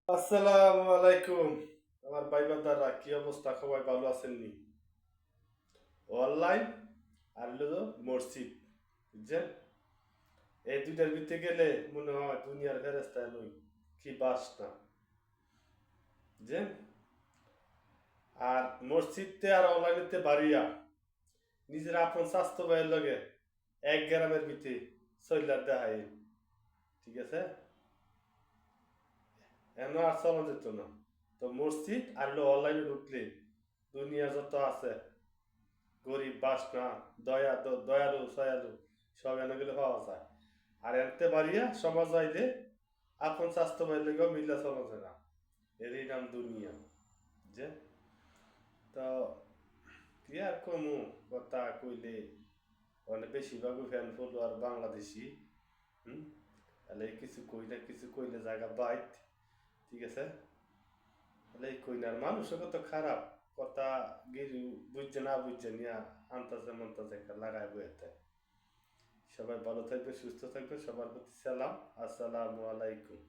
আসসালামু আলাইকুম। আমার ভাই বান্দারা কি অবস্থা? সবাই ভালো আছেননি? অনলাইন আর হলো মসজিদ, বুঝছেন? এই দুইটার ভিতরে গেলে মনে হয় দুনিয়ার ফেরেস্তায় নই, কি বাস না, বুঝছেন? আর মসজিদতে আর অনলাইনেতে বাড়িয়া নিজের আপন স্বাস্থ্য ভাইয়ের লগে এক গ্রামের ভিতরে চইলার দেখাই, ঠিক আছে? এমন আর চলা যেত না। তো মসজিদ আর হলো অনলাইনে ঢুকলে দুনিয়া যত আছে গরিব বাসনা দয়ালু সয়ালু সব এনে গেলে পাওয়া যায়। আর এনতে বাড়িয়া সমাজ আইলে আপন স্বাস্থ্য পাইলে গো মিল্লা চলা যায় না। এরই নাম দুনিয়া, যে তো কি আর কমু, কথা কইলে অনেক বেশিরভাগ ফ্যান ফলোয়ার বাংলাদেশি। হুম, তাহলে কিছু কই না, কিছু কইলে জায়গা বাইট, ঠিক আছে? তাহলে এই কই না, আর মানুষের কত খারাপ কথা, গিরি বুঝছে না বুঝছে নিয়া আন্তাজে মন্তাজে একটা লাগায় বইতে। সবাই ভালো থাকবে, সুস্থ থাকবে, সবার প্রতি সালাম। আসসালামু আলাইকুম।